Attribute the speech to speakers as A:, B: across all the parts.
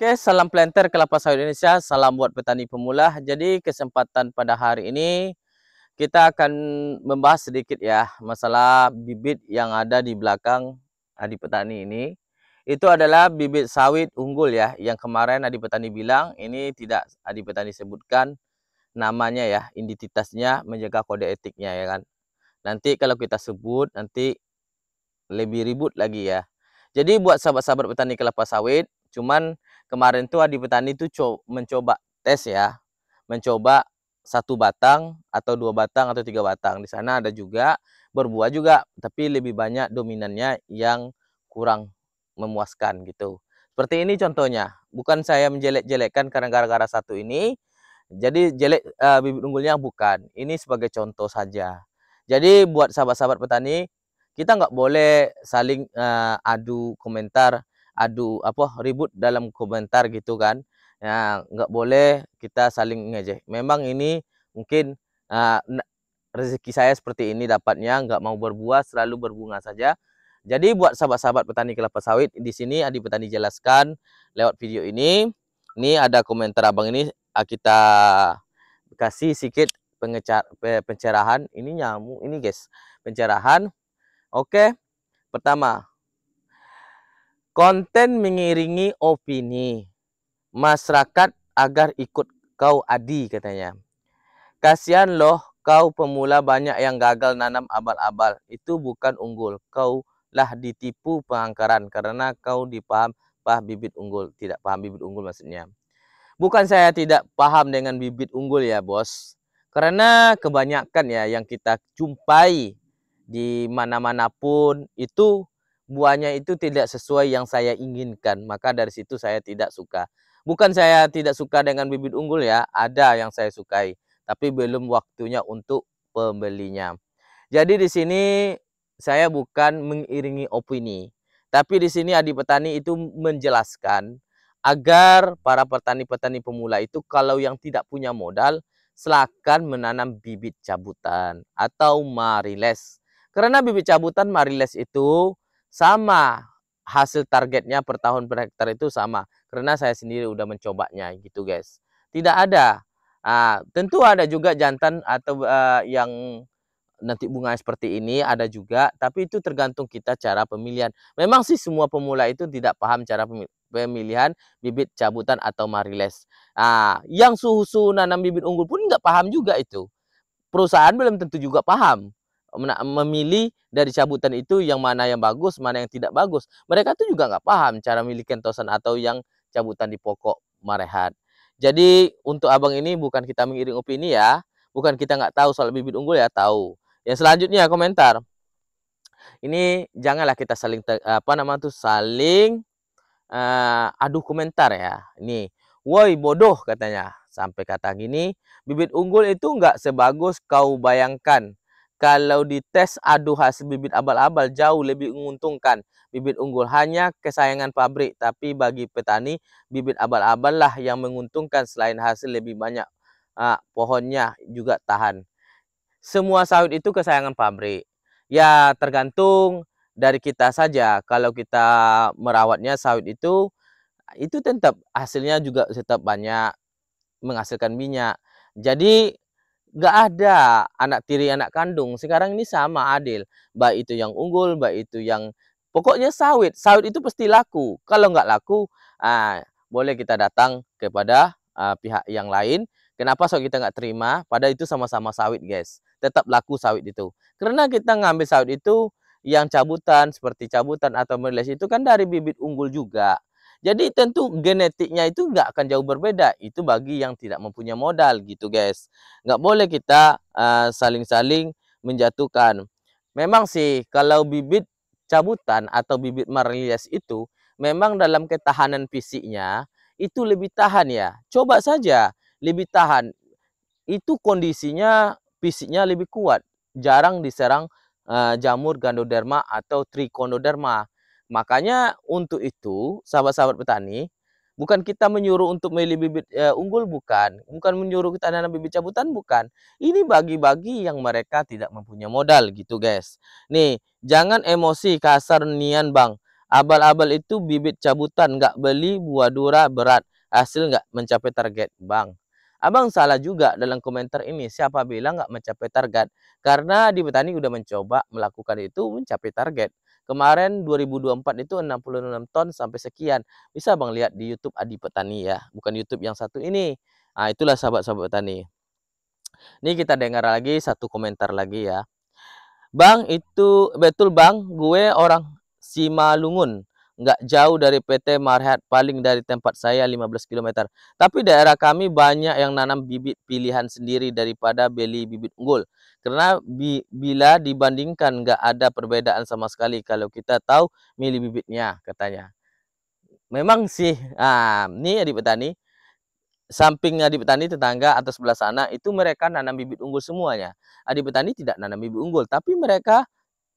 A: Oke, salam planter kelapa sawit Indonesia, salam buat petani pemula. Jadi kesempatan pada hari ini kita akan membahas sedikit ya masalah bibit yang ada di belakang Adi Petani ini. Itu adalah bibit sawit unggul ya, yang kemarin Adi Petani bilang ini tidak Adi Petani sebutkan namanya ya, identitasnya, menjaga kode etiknya ya kan. Nanti kalau kita sebut nanti lebih ribut lagi ya. Jadi buat sahabat-sahabat petani kelapa sawit, cuman kemarin tuh Adi Petani tuh mencoba tes ya, mencoba 1 batang atau 2 batang atau 3 batang. Di sana ada juga berbuah juga, tapi lebih banyak dominannya yang kurang memuaskan gitu. Seperti ini contohnya. Bukan saya menjelek-jelekkan karena gara-gara satu ini, jadi jelek bibit unggulnya bukan. Ini sebagai contoh saja. Jadi buat sahabat-sahabat petani, kita nggak boleh saling adu komentar, ribut dalam komentar gitu kan. Ya, nggak boleh kita saling ngejek. Memang ini mungkin rezeki saya seperti ini dapatnya, nggak mau berbuah, selalu berbunga saja. Jadi buat sahabat-sahabat petani kelapa sawit, di sini Adi Petani jelaskan lewat video ini. Ini ada komentar abang ini, kita kasih sedikit pencerahan. Ini nyamuk ini guys, pencerahan. Oke, pertama, konten mengiringi opini masyarakat agar ikut kau Adi katanya. Kasihan loh kau pemula banyak yang gagal nanam abal-abal. Itu bukan unggul. Kau lah ditipu pengangkaran karena kau dipaham bibit unggul. Tidak paham bibit unggul maksudnya. Bukan saya tidak paham dengan bibit unggul ya bos. Karena kebanyakan ya yang kita jumpai di mana-mana pun itu buahnya itu tidak sesuai yang saya inginkan. Maka dari situ saya tidak suka. Bukan saya tidak suka dengan bibit unggul ya, ada yang saya sukai, tapi belum waktunya untuk pembelinya. Jadi di sini saya bukan mengiringi opini, tapi di sini Adi Petani itu menjelaskan agar para petani-petani pemula itu kalau yang tidak punya modal, silakan menanam bibit cabutan atau mariles. Karena bibit cabutan mariles itu sama, hasil targetnya per tahun per hektar itu sama. Karena saya sendiri udah mencobanya gitu guys. Tidak ada. Tentu ada juga jantan atau yang nanti bunga seperti ini ada juga. Tapi itu tergantung kita cara pemilihan. Memang sih semua pemula itu tidak paham cara pemilihan bibit cabutan atau mariles. Yang suhu nanam bibit unggul pun nggak paham juga itu. Perusahaan belum tentu juga paham memilih dari cabutan itu yang mana yang bagus, mana yang tidak bagus. Mereka tuh juga nggak paham cara milih kentosan atau yang cabutan di pokok marehat. Jadi untuk abang ini bukan kita mengiring opini ya, bukan kita nggak tahu soal bibit unggul ya, tahu. Yang selanjutnya komentar. Ini janganlah kita saling saling adu komentar ya. Ini, woi bodoh katanya. Sampai kata gini, bibit unggul itu nggak sebagus kau bayangkan. Kalau dites adu hasil bibit abal-abal jauh lebih menguntungkan. Bibit unggul hanya kesayangan pabrik, tapi bagi petani bibit abal-abal lah yang menguntungkan selain hasil lebih banyak. Pohonnya juga tahan. Semua sawit itu kesayangan pabrik. Ya tergantung dari kita saja. Kalau kita merawatnya sawit itu tetap hasilnya juga tetap banyak menghasilkan minyak. Jadi nggak ada anak tiri anak kandung. Sekarang ini sama adil. Baik itu yang unggul, baik itu yang pokoknya sawit. Sawit itu pasti laku. Kalau nggak laku, boleh kita datang kepada pihak yang lain. Kenapa sawit kita nggak terima? Padahal itu sama-sama sawit guys. Tetap laku sawit itu. Karena kita ngambil sawit itu yang cabutan, seperti cabutan atau mariles itu kan dari bibit unggul juga. Jadi tentu genetiknya itu nggak akan jauh berbeda. Itu bagi yang tidak mempunyai modal gitu guys. Nggak boleh kita saling-saling menjatuhkan. Memang sih kalau bibit cabutan atau bibit mariles itu memang dalam ketahanan fisiknya itu lebih tahan ya. Coba saja lebih tahan. Itu kondisinya fisiknya lebih kuat. Jarang diserang jamur Ganoderma atau Trichoderma. Makanya untuk itu, sahabat-sahabat petani, bukan kita menyuruh untuk milih bibit unggul, bukan menyuruh kita nanam bibit cabutan, bukan. Ini bagi-bagi yang mereka tidak mempunyai modal gitu guys. Nih, jangan emosi kasar nian bang. Abal-abal itu bibit cabutan, nggak beli buah dura berat. Hasil nggak mencapai target, Bang. Abang salah juga dalam komentar ini. Siapa bilang nggak mencapai target? Karena Adi Petani udah mencoba melakukan itu mencapai target. Kemarin 2024 itu 66 ton sampai sekian. Bisa Bang lihat di YouTube Adi Petani ya, bukan YouTube yang satu ini. Nah, itulah sahabat-sahabat petani. Ini kita dengar lagi satu komentar lagi ya. Bang, itu betul Bang, gue orang Simalungun. Nggak jauh dari PT Marhat, paling dari tempat saya 15 km. Tapi daerah kami banyak yang nanam bibit pilihan sendiri daripada beli bibit unggul. Karena bila dibandingkan nggak ada perbedaan sama sekali kalau kita tahu milih bibitnya, katanya. Memang sih, ini adik petani, samping adik petani tetangga atau sebelah sana, itu mereka nanam bibit unggul semuanya. Adik petani tidak nanam bibit unggul, tapi mereka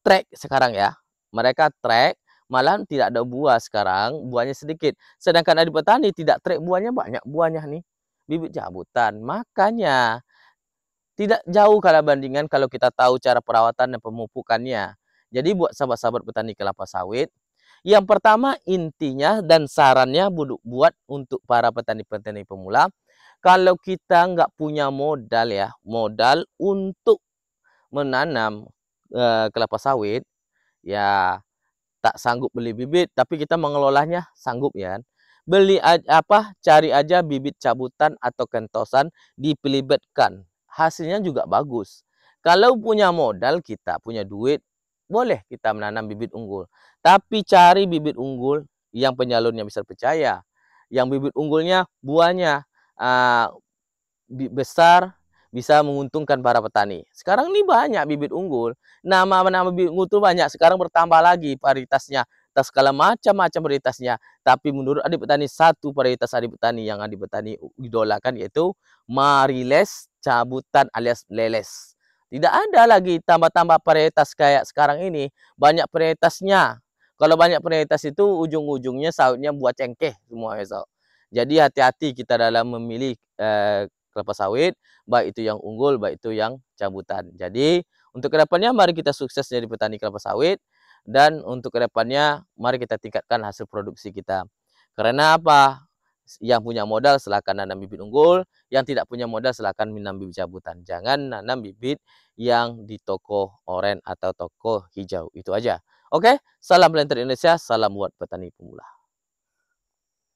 A: trek sekarang ya. Mereka trek, malahan tidak ada buah sekarang, buahnya sedikit. Sedangkan adik petani tidak trek, buahnya banyak, buahnya nih. Bibit cabutan. Makanya tidak jauh kalau bandingkan kalau kita tahu cara perawatan dan pemupukannya. Jadi buat sahabat-sahabat petani kelapa sawit, yang pertama intinya dan sarannya buat untuk para petani-petani pemula, kalau kita nggak punya modal ya, modal untuk menanam kelapa sawit, ya tak sanggup beli bibit, tapi kita mengelolanya sanggup ya. Cari aja bibit cabutan atau kentosan, dipelibetkan. Hasilnya juga bagus. Kalau punya modal, kita punya duit, boleh kita menanam bibit unggul. Tapi cari bibit unggul yang penyalurnya bisa percaya. Yang bibit unggulnya buahnya besar, bisa menguntungkan para petani. Sekarang ini banyak bibit unggul. Nama-nama bibit unggul itu banyak. Sekarang bertambah lagi varietasnya. Tak skala macam-macam varietasnya. Tapi menurut adik petani, satu varietas adik petani yang adik petani idolakan yaitu Mariles cabutan alias leles. Tidak ada lagi tambah-tambah varietas kayak sekarang ini. Banyak varietasnya. Kalau banyak varietas itu ujung-ujungnya sawitnya buah cengkeh semua esok. Jadi hati-hati kita dalam memilih kelapa sawit, baik itu yang unggul, baik itu yang cabutan. Jadi untuk kedepannya mari kita sukses jadi petani kelapa sawit, dan untuk kedepannya mari kita tingkatkan hasil produksi kita. Karena apa? Yang punya modal silakan nanam bibit unggul, yang tidak punya modal silakan menanam bibit cabutan. Jangan nanam bibit yang di toko oren atau toko hijau. Itu aja. Oke, salam Planter Indonesia, salam buat petani pemula.